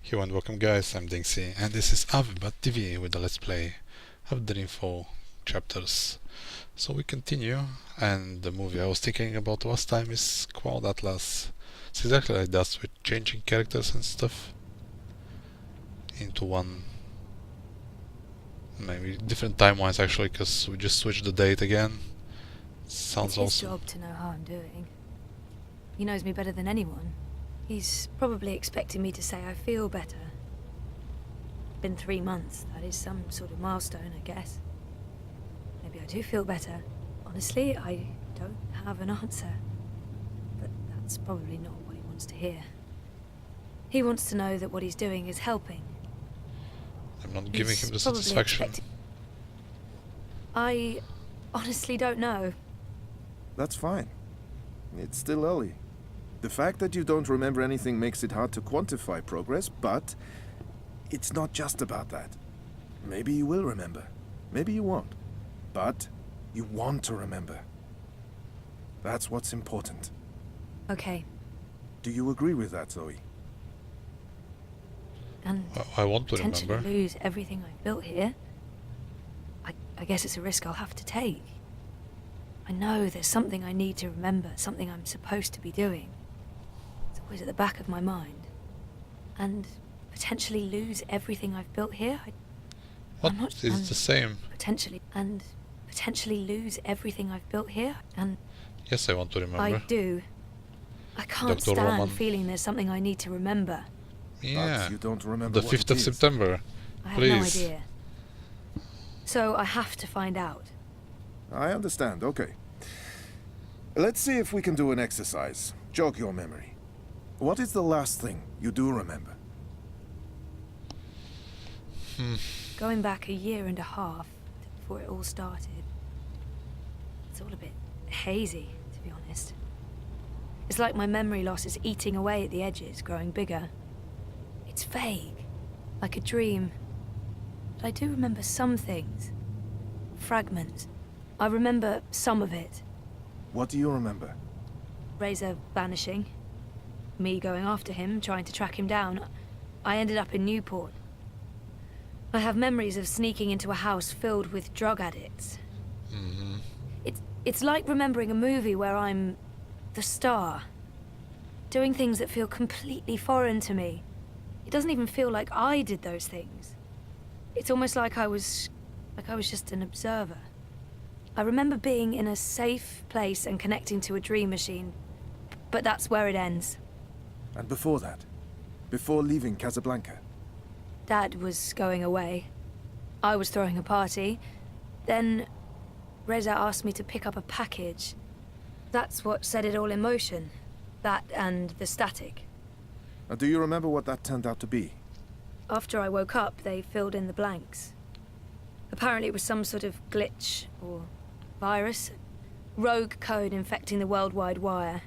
Hello and welcome guys, I'm DinXy and this is TV with the Let's Play of Dreamfall Chapters. So we continue, and the movie I was thinking about last time is Cloud Atlas. It's exactly like that, with changing characters and stuff into one, maybe different timelines actually, because we just switched the date again. Sounds awesome. It's his job to know how I'm doing. He knows me better than anyone. He's probably expecting me to say I feel better. Been 3 months. That is some sort of milestone, I guess. Maybe I do feel better. Honestly, I don't have an answer. But that's probably not what he wants to hear. He wants to know that what he's doing is helping. I'm not giving him the probably satisfaction. I honestly don't know. That's fine. It's still early. The fact that you don't remember anything makes it hard to quantify progress, but it's not just about that. Maybe you will remember. Maybe you won't. But you want to remember. That's what's important. Okay. Do you agree with that, Zoe? And I want to potentially remember. lose everything I've built here. I guess it's a risk I'll have to take. I know there's something I need to remember, something I'm supposed to be doing. It's always at the back of my mind. And potentially lose everything I've built here? What? It's the same. Potentially lose everything I've built here? And Yes, I want to remember. I do. I can't Dr. stand Roman. feeling there's something I need to remember. Yeah. But you don't remember The what 5th it of is. September. I have Please. no idea. So I have to find out. I understand, okay. Let's see if we can do an exercise. Jog your memory. What is the last thing you do remember? Going back 1.5 years before it all started. It's all a bit hazy, to be honest. It's like my memory loss is eating away at the edges, growing bigger. It's vague, like a dream. But I do remember some things. Fragments. I remember some of it. What do you remember? Razor vanishing. Me going after him, trying to track him down. I ended up in Newport. I have memories of sneaking into a house filled with drug addicts. Mm-hmm. It's like remembering a movie where I'm the star. Doing things that feel completely foreign to me. It doesn't even feel like I did those things. It's almost like I was just an observer. I remember being in a safe place and connecting to a dream machine. But that's where it ends. And before that? Before leaving Casablanca? Dad was going away. I was throwing a party. Then Reza asked me to pick up a package. That's what set it all in motion. That and the static. Do you remember what that turned out to be? After I woke up, they filled in the blanks. Apparently it was some sort of glitch or virus. Rogue code infecting the worldwide wire.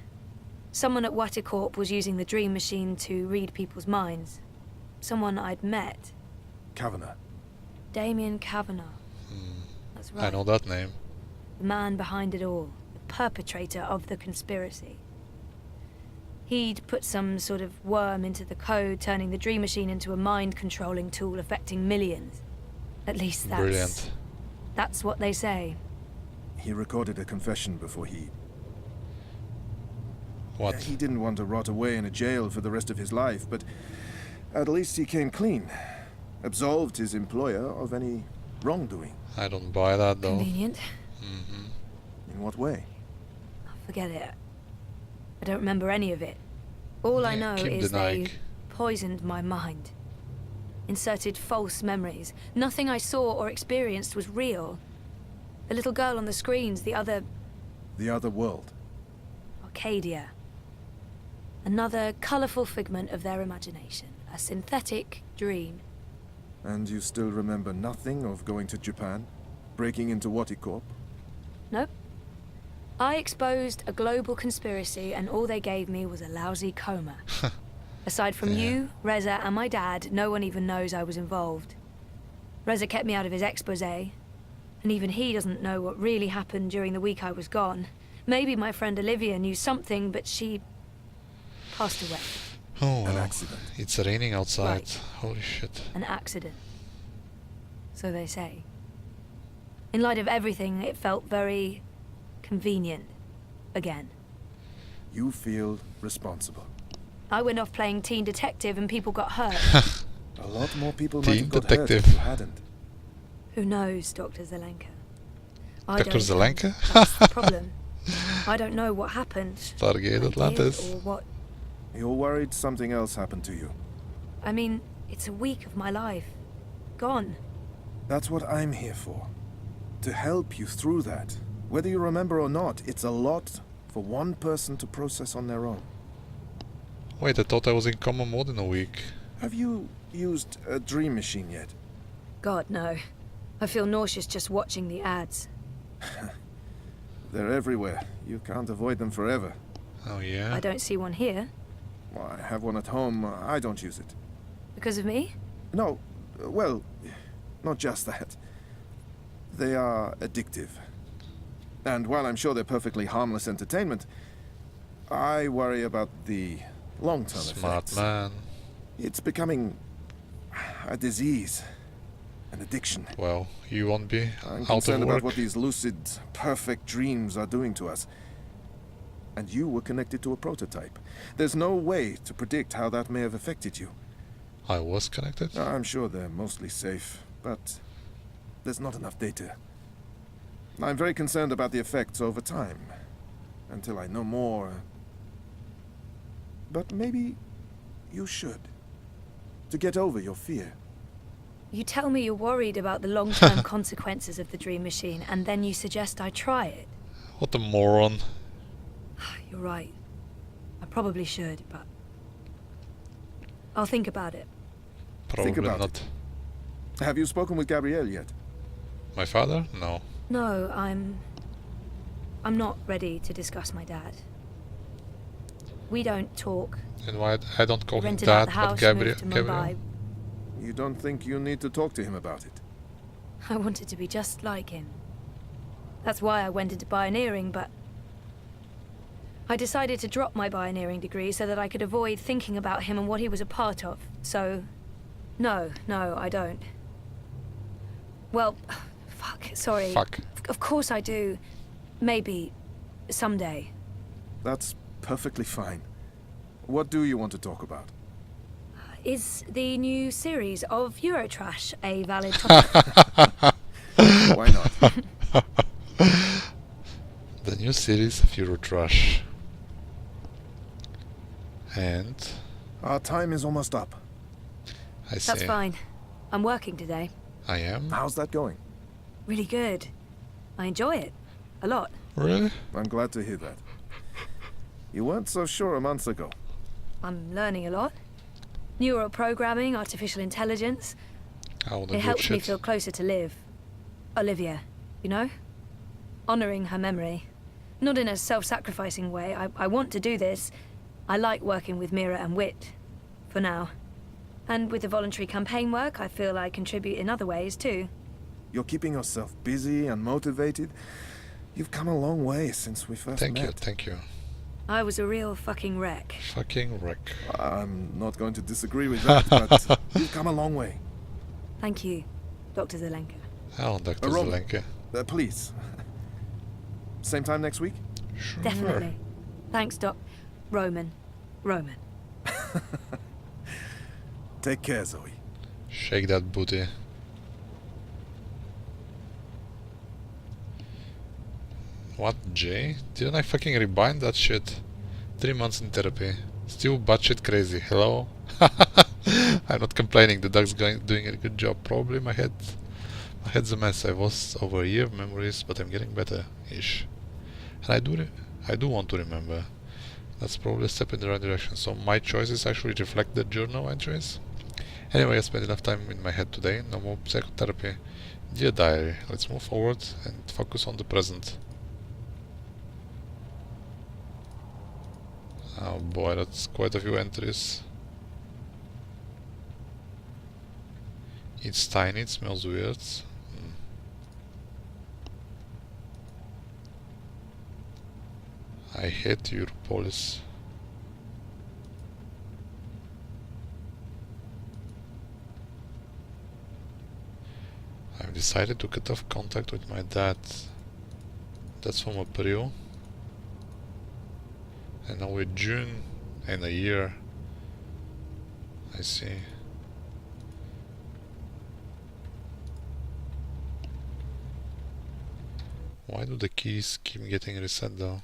Someone at Waticorp was using the dream machine to read people's minds. Someone I'd met. Kavanagh. Damien Kavanagh. That's right. I know that name. The man behind it all. The perpetrator of the conspiracy. He'd put some sort of worm into the code, turning the dream machine into a mind-controlling tool affecting millions. At least Brilliant. that's what they say. He recorded a confession before he... What? He didn't want to rot away in a jail for the rest of his life, but at least he came clean. Absolved his employer of any wrongdoing. I don't buy that though. Convenient. Mm-hmm. In what way? Forget it. I don't remember any of it. All I know keep is denying. they poisoned my mind. Inserted false memories. Nothing I saw or experienced was real. The little girl on the screens, the other... The other world. Arcadia. Another colourful figment of their imagination. A synthetic dream. And you still remember nothing of going to Japan? Breaking into Waticorp? Nope. I exposed a global conspiracy and all they gave me was a lousy coma. Aside from you, Reza, and my dad, no one even knows I was involved. Reza kept me out of his exposé, and even he doesn't know what really happened during the week I was gone. Maybe my friend Olivia knew something, but she passed away. Oh An well, accident. it's raining outside. Right. Holy shit. An accident. So they say. In light of everything, it felt very convenient. Again. You feel responsible. I went off playing teen detective and people got hurt. A lot more people might Teen have got detective. hurt if you hadn't. Who knows, Dr. Zelenka? I Dr. don't know. Zelenka? That's the problem. I don't know what happened. Stargate I did, Atlantis. or what. You're worried something else happened to you. I mean, it's a week of my life. Gone. That's what I'm here for. To help you through that. Whether you remember or not, it's a lot for one person to process on their own. Wait, I thought I was in coma more than a week. Have you used a dream machine yet? God, no. I feel nauseous just watching the ads. They're everywhere. You can't avoid them forever. Oh yeah? I don't see one here. Well, I have one at home. I don't use it. Because of me? No, well, not just that. They are addictive. And while I'm sure they're perfectly harmless entertainment, I worry about the long-term Smart effects. man. It's becoming a disease, an addiction. Well, you won't be I'm out concerned of about work. what these lucid, perfect dreams are doing to us. And you were connected to a prototype. There's no way to predict how that may have affected you. I was connected? I'm sure they're mostly safe, but there's not enough data. I'm very concerned about the effects over time, until I know more. But maybe you should, to get over your fear. You tell me you're worried about the long-term consequences of the dream machine, and then you suggest I try it. What a moron. You're right. I probably should, but I'll think about it. Probably about not. Have you spoken with Gabrielle yet? My father? No. No, I'm not ready to discuss my dad. We don't talk. And why I don't call him Rented out dad, the but house, Gabriel? moved to Mumbai. Gabriel? You don't think you need to talk to him about it? I wanted to be just like him. That's why I went into pioneering, but I decided to drop my pioneering degree so that I could avoid thinking about him and what he was a part of. So, no, I don't. Well, fuck, sorry. Fuck. Of course I do. Maybe. Someday. That's perfectly fine. What do you want to talk about? Is the new series of Eurotrash a valid topic? Why not? The new series of Eurotrash. And Our time is almost up. I say That's fine. I'm working today. I am? How's that going? Really good. I enjoy it. A lot. Really? I'm glad to hear that. You weren't so sure a month ago. I'm learning a lot. Neural programming, artificial intelligence. Oh, the It helps me bullshit. feel closer to Liv. Olivia, you know? Honoring her memory. Not in a self-sacrificing way. I want to do this. I like working with Mira and Wit. For now. And with the voluntary campaign work, I feel I contribute in other ways too. You're keeping yourself busy and motivated. You've come a long way since we first Thank you, met. thank you. I was a real fucking wreck. Fucking wreck. I'm not going to disagree with that, but you've come a long way. Thank you, Dr. Zelenka. Oh, Dr. Roman. Zelenka. Please. Same time next week? Sure. Definitely. Thanks, Roman. Take care, Zoe. Shake that booty. What, Jay? Didn't I fucking rebind that shit? 3 months in therapy. Still batshit crazy. Hello? I'm not complaining. The dog's doing a good job. Probably my head's a mess. I lost over a year of memories, but I'm getting better-ish. And I do want to remember. That's probably a step in the right direction. So my choices actually reflect the journal entries. Anyway, I spent enough time in my head today. No more psychotherapy. Dear diary, let's move forward and focus on the present. Oh boy, that's quite a few entries. It's tiny, it smells weird. I hate Europolis. I've decided to cut off contact with my dad. That's from April. And now we're June in a year. I see. Why do the keys keep getting reset though?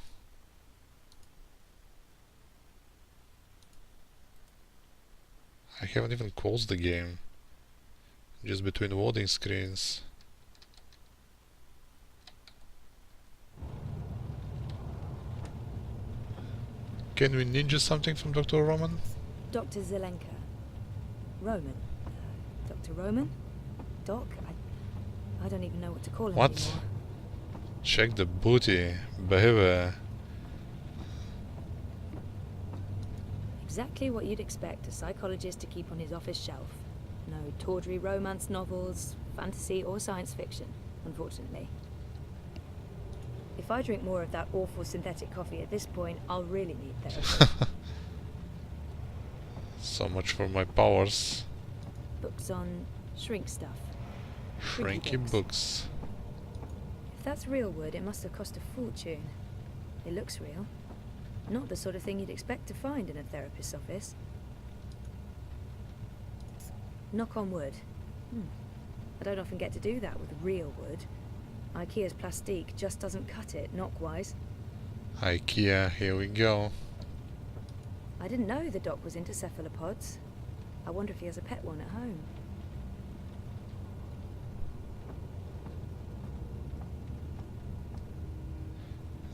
I haven't even closed the game. Just between loading screens. Can we ninja something from Dr. Roman? Dr. Zelenka. Roman. Dr. Roman? Doc? I don't even know what to call him What? anymore. Check the booty. Behavior. Exactly what you'd expect a psychologist to keep on his office shelf. No tawdry romance novels, fantasy or science fiction, unfortunately. If I drink more of that awful synthetic coffee at this point, I'll really need therapy. So much for my powers. Books on shrink stuff. Shrinky books. If that's real wood, it must have cost a fortune. It looks real. Not the sort of thing you'd expect to find in a therapist's office. Knock on wood. I don't often get to do that with real wood. IKEA's plastique just doesn't cut it, knock-wise. IKEA, here we go. I didn't know the doc was into cephalopods. I wonder if he has a pet one at home.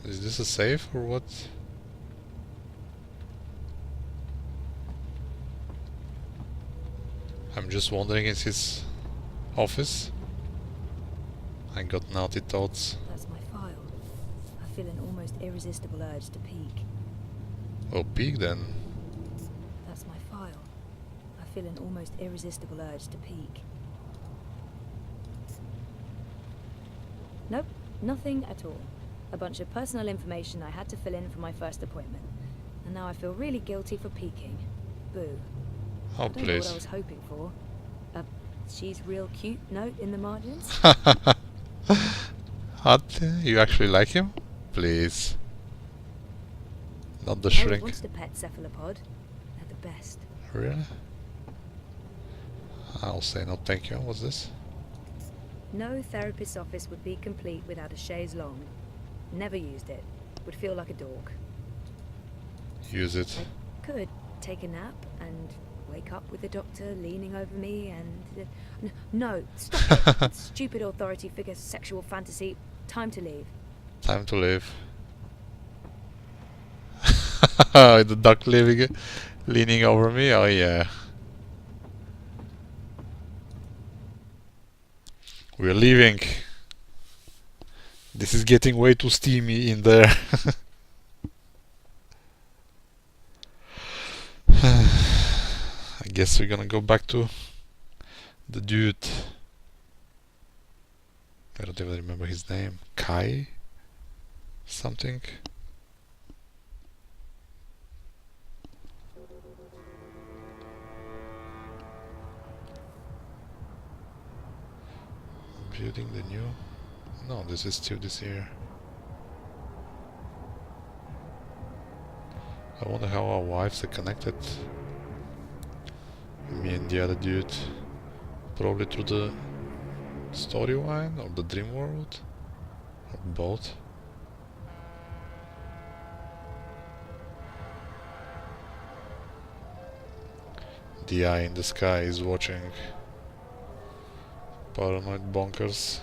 Is this a safe or what? I'm just wandering in his office. I got naughty thoughts. That's my file. I feel an almost irresistible urge to peek. Well, peek then. That's my file. I feel an almost irresistible urge to peek. Nope, nothing at all. A bunch of personal information I had to fill in for my first appointment. And now I feel really guilty for peeking. Boo. Oh, I don't know please. what I was hoping for. A she's real cute note in the margins? What? You actually like him? Please. Not the I always shrink. wanted a pet cephalopod. They're the best. Really? I'll say no thank you. What's this? No therapist's office would be complete without a chaise longue. Never used it. Would feel like a dog. Use it. I could take a nap and wake up with the doctor leaning over me and... no, stop it. Stupid authority figure sexual fantasy. Time to leave. Time to live. The duck leaning over me? Oh yeah. We're leaving. This is getting way too steamy in there. I guess we're gonna go back to the dude. I don't even remember his name. Kai? Something? Building the new... No, this is still this year. I wonder how our wives are connected. Me and the other dude. Probably through the storyline or the dream world. Or both. The eye in the sky is watching. Paranoid bonkers.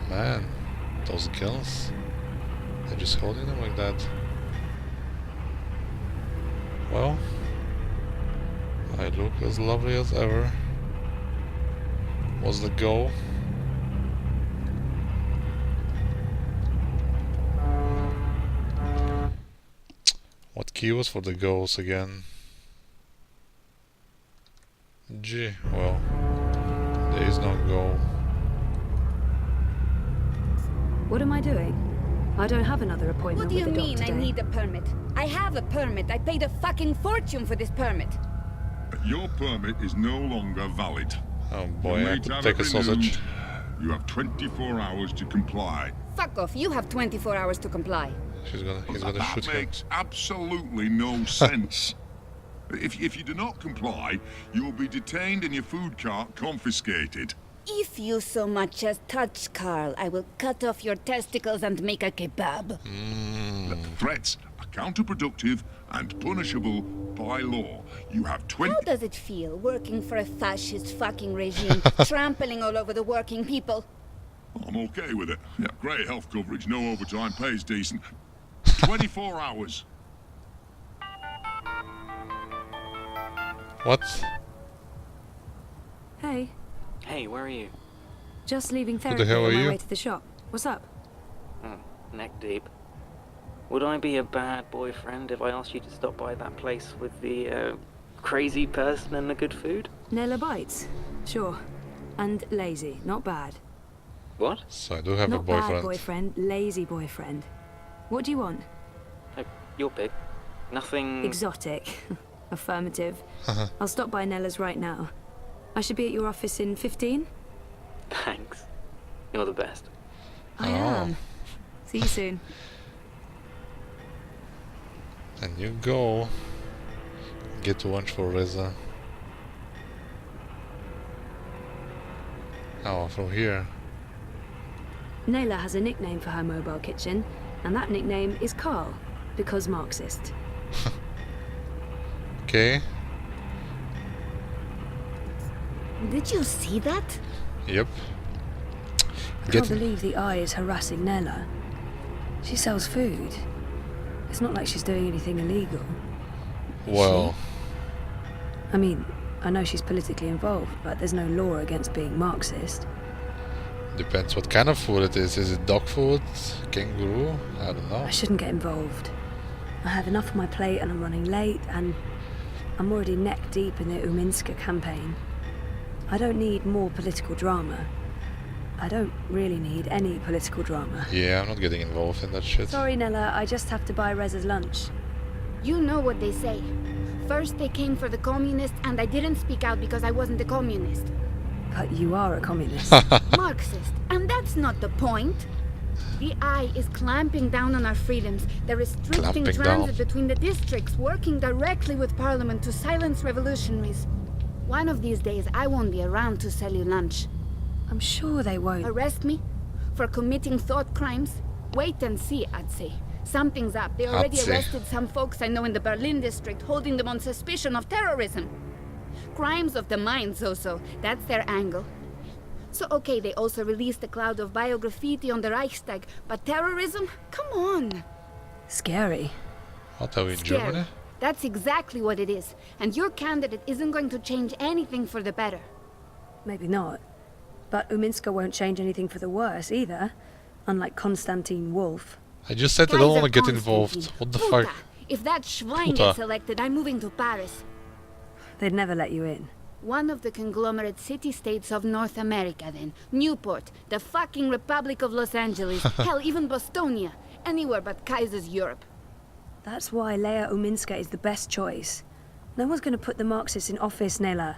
Man, those guns. They're just holding them like that. Well, I look as lovely as ever. What's the goal? What key was for the goals again? G. Well, there is no goal. What am I doing? I don't have another appointment What do you with the mean doc I today. need a permit? I have a permit. I paid a fucking fortune for this permit. Your permit is no longer valid. Oh boy, I Your could mates take a have it sausage. renewed. You have 24 hours to comply. Fuck off, you have 24 hours to comply. He's gonna That shoot him. makes absolutely no sense. If you do not comply, you will be detained and your food cart confiscated. If you so much as touch Carl, I will cut off your testicles and make a kebab. Threats are counterproductive and punishable by law. You have 20... How does it feel working for a fascist fucking regime, trampling all over the working people? I'm okay with it. Yeah, great health coverage, no overtime, pays decent. 24 hours. What? Hey, Hey, where are you? just leaving the therapy hell on are my you? way to the shop. What's up? Neck deep. Would I be a bad boyfriend if I asked you to stop by that place with the crazy person and the good food? Nella bites? Sure. And lazy, not bad. What? So I do have a Not bad boyfriend. boyfriend, lazy boyfriend. What do you want? Your pick. Nothing... Exotic. Affirmative. I'll stop by Nella's right now. I should be at your office in 15? Thanks. You're the best. I Oh. am. See you soon. And you go. Get lunch for Reza. Oh, from here. Nayla has a nickname for her mobile kitchen, and that nickname is Carl, because Marxist. Okay. Did you see that? Yep. I can't believe the eye is harassing Nella. She sells food. It's not like she's doing anything illegal. Well, I mean, I know she's politically involved, but there's no law against being Marxist. depends what kind of food it is. Is it dog food? Kangaroo? I don't know. I shouldn't get involved. I have enough on my plate and I'm running late, and I'm already neck deep in the Uminska campaign. I don't need more political drama. I don't really need any political drama. Yeah, I'm not getting involved in that shit. Sorry, Nella, I just have to buy Reza's lunch. You know what they say. First they came for the communists, and I didn't speak out because I wasn't a communist. But you are a communist. Marxist, and that's not the point. The Eye is clamping down on our freedoms. They're restricting Clamping transit down. between the districts, working directly with Parliament to silence revolutionaries. One of these days, I won't be around to sell you lunch. I'm sure they won't. Arrest me? For committing thought crimes? Wait and see, I'd say. Something's up. They already I'd say. arrested some folks I know in the Berlin district, holding them on suspicion of terrorism. Crimes of the mind, so. That's their angle. So, okay, they also released a cloud of biograffiti on the Reichstag, but terrorism? Come on. Scary. What are we in Scary. Germany? That's exactly what it is. And your candidate isn't going to change anything for the better. Maybe not. But Uminska won't change anything for the worse either. Unlike Konstantin Wolf. I just said I don't want to get Kaiser involved. Constantine. What the Puta. fuck? If that Schwein Puta. gets elected, I'm moving to Paris. They'd never let you in. One of the conglomerate city-states of North America, then. Newport, the fucking Republic of Los Angeles, hell, even Bostonia. Anywhere but Kaiser's Europe. That's why Leia Uminska is the best choice. No one's going to put the Marxists in office, Nela.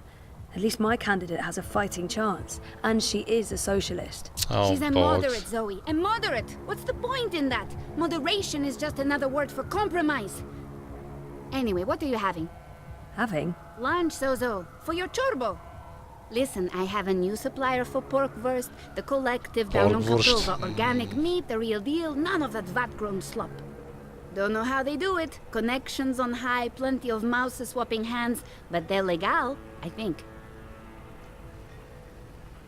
At least my candidate has a fighting chance. And she is a socialist. Oh, She's a bollocks. moderate, Zoe. A moderate! What's the point in that? Moderation is just another word for compromise. Anyway, what are you having? Having? Lunch, Zozo. For your chorbo. Listen, I have a new supplier for pork wurst, the collective down on Porkwurst. Kapova. Organic meat, the real deal, none of that vat-grown slop. Don't know how they do it. Connections on high, plenty of mouses swapping hands, but they're legal, I think.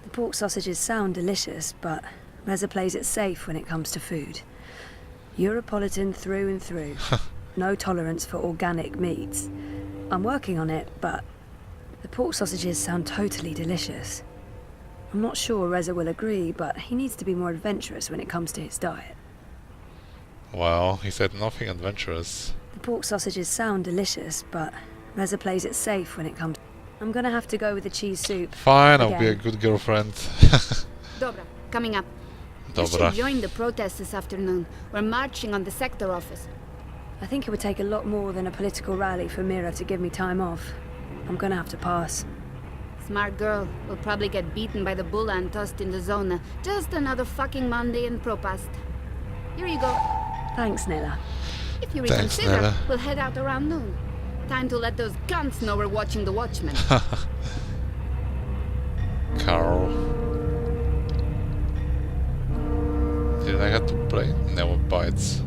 The pork sausages sound delicious, but Reza plays it safe when it comes to food. Europolitan through and through. No tolerance for organic meats. I'm working on it, but the pork sausages sound totally delicious. I'm not sure Reza will agree, but he needs to be more adventurous when it comes to his diet. Well, he said nothing adventurous. The pork sausages sound delicious, but Reza plays it safe when it comes... I'm gonna have to go with the cheese soup. Fine, I'll be a Again. good girlfriend. Dobra, coming up. You should Dobra. join the protest this afternoon. We're marching on the sector office. I think it would take a lot more than a political rally for Mira to give me time off. I'm gonna have to pass. Smart girl. Will probably get beaten by the bull and tossed in the zone. Just another fucking Monday in Propast. Here you go. Thanks, Nella. If you Thanks, reconsider, Nella. we'll head out around noon. Time to let those cunts know we're watching the Watchmen. Carl. Did I have to play? Never bites.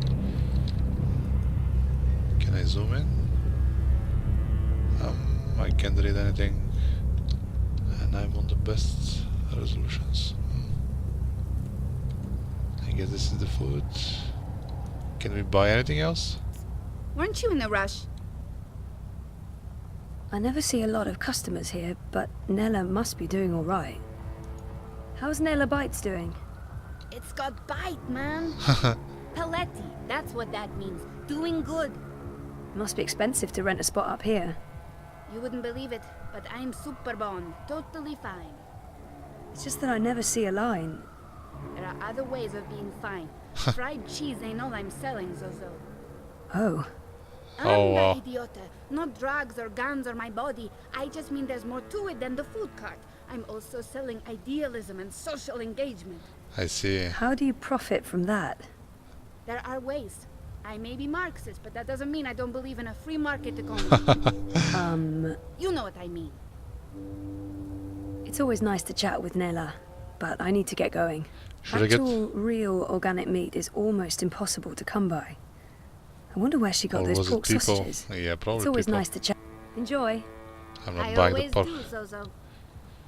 Can I zoom in? I can't read anything. And I'm on the best resolutions. I guess this is the food. Can we buy anything else? Weren't you in a rush? I never see a lot of customers here, but Nella must be doing all right. How's Nella Bites doing? It's got bite, man. Paletti, that's what that means. Doing good. It must be expensive to rent a spot up here. You wouldn't believe it, but I'm super bon. Totally fine. It's just that I never see a line. There are other ways of being fine. Fried cheese ain't all I'm selling, Zozo. Oh, Oh, wow. Anda, idiota. Not drugs or guns or my body. I just mean there's more to it than the food cart. I'm also selling idealism and social engagement. I see. how do you profit from that? There are ways. I may be Marxist, but that doesn't mean I don't believe in a free market economy. You know what I mean. It's always nice to chat with Nella, but I need to get going. Should I get... Actual, real organic meat is almost impossible to come by. I wonder where she got Or those was it pork people? sausages. Yeah, probably It's always people. nice to chat. Enjoy. I'm not I buying the always pork. do, Zozo.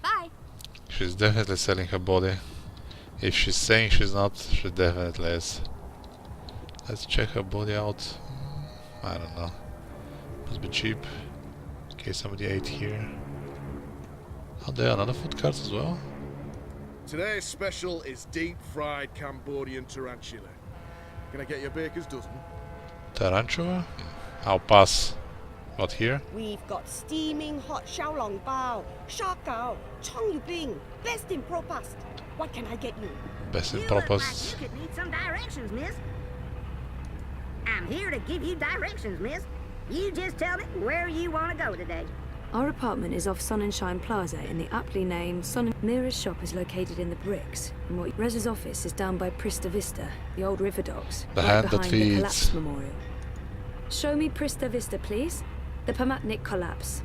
Bye. She's definitely selling her body. If she's saying she's not, she definitely is. Let's check her body out. I don't know. Must be cheap. In case somebody ate here. Are there another food carts as well? Today's special is deep-fried Cambodian tarantula. Can I get you a baker's dozen? Tarantula? I'll pass. What here? We've got steaming hot xiaolong bao, shark gao, chong yu bing, best in Propast. What can I get you? Best in You look like Propast. you could need some directions, miss. I'm here to give you directions, miss. You just tell me where you want to go today. Our apartment is off Sonnenschein Plaza in the aptly named Mira's shop is located in the bricks, and what Rez's office is down by Prista Vista, the old river docks, The right hand that behind the feeds. collapse memorial. Show me Prista Vista, please. The Pamatnik collapse.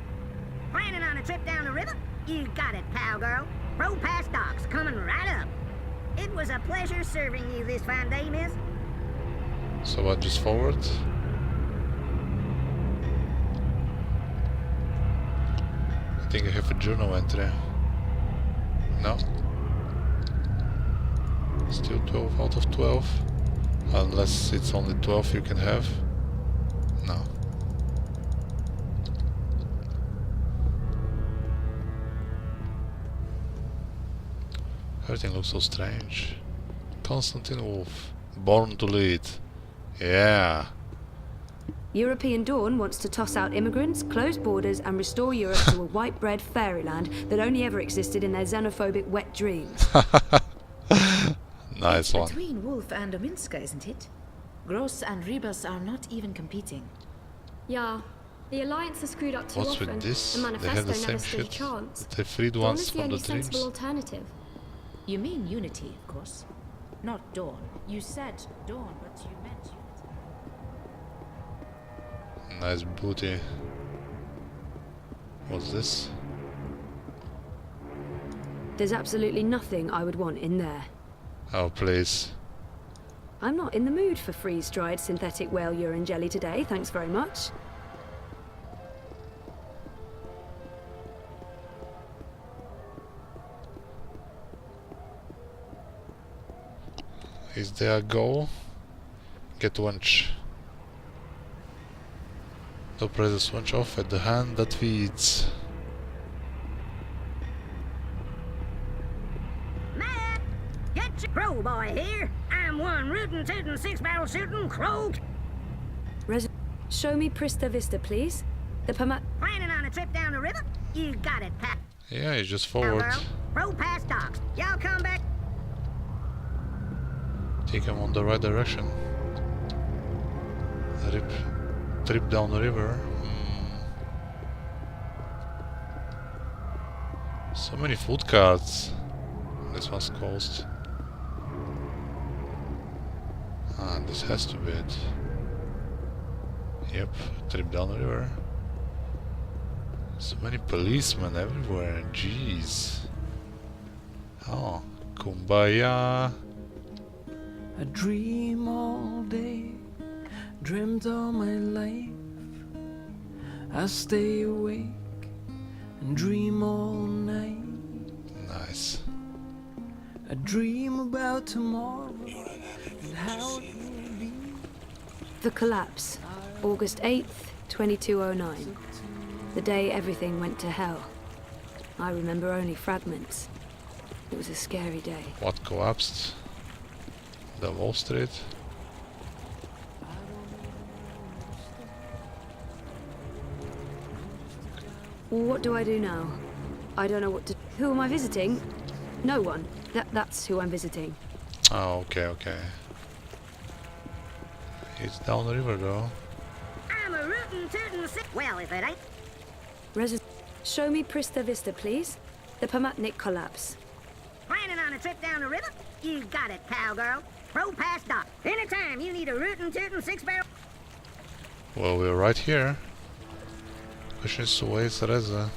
Planning on a trip down the river? You got it, pal girl. Pro Pass Docks coming right up. It was a pleasure serving you this fine day, miss. So what, just forward? I think I have a journal entry. No. Still 12 out of 12. Unless it's only 12 you can have. No. Everything looks so strange. Constantine Wolf. Born to lead. Yeah. European Dawn wants to toss out immigrants, close borders, and restore Europe to a white bread fairyland that only ever existed in their xenophobic wet dreams. Nice one. Between Wolf and Ominska, isn't it? Gross and Rebus are not even competing. Yeah, the Alliance has screwed up too What's often. with this? The They manifesto have the never same stood a shit. chance. They freed Dawn ones is the from only the sensible dreams. alternative. You mean unity, of course. Not Dawn. You said Dawn, but you meant unity. Nice booty. What's this? There's absolutely nothing I would want in there. Oh, please. I'm not in the mood for freeze-dried synthetic whale urine jelly today, thanks very much. Is there a goal? Get wench. To press the switch off at the hand that feeds. Matt, get your crow boy here. I'm one rootin' tootin' six-barrel shooting crow. Show me Prista Vista, please. The Planning on a trip down the river? You got it, pal Yeah, it's just forward. girl. Pro Pass Docks. Y'all come back. Take him on the right direction. Trip down the river. So many food carts. This one's closed. Ah, this has to be it. Yep, trip down the river. So many policemen everywhere, jeez. Oh, kumbaya. I dream all day, dreamt all my life. I stay awake and dream all night. Nice. I dream about tomorrow and how it will be. The collapse, August 8th, 2209. The day everything went to hell. I remember only fragments. It was a scary day. What collapsed? The Wall Street? What do I do now? I don't know what to... Who am I visiting? No one. That's who I'm visiting. Oh, okay, okay. It's down the river though. I'm a rootin' tootin' well, if it ain't. Show me Prista Vista, please. The Pamatnik collapse. Planning on a trip down the river? You got it, cowgirl. Row past dock. Anytime you need a rootin' tootin' 6-barrel. Well, we're right here. Question is, where's Reza?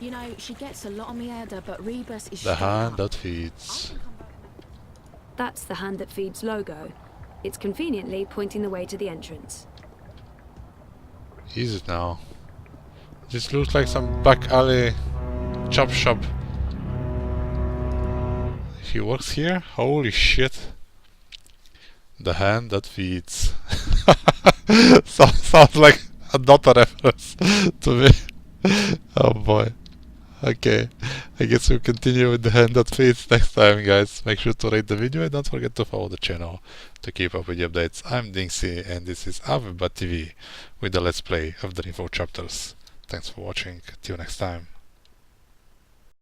You know, she gets a lot on me head, but Rebus is The straight hand up. that feeds. That's the hand that feeds logo. It's conveniently pointing the way to the entrance. Is it now? This looks like some back alley chop shop. He works here? Holy shit. The hand that feeds. Sounds like a Dota reference to me. Oh boy. Okay, I guess we'll continue with the hand that feeds next time, guys. Make sure to rate the video and don't forget to follow the channel to keep up with the updates. I'm DinXy and this is TV with the Let's Play of Dreamfall Chapters. Thanks for watching, till next time.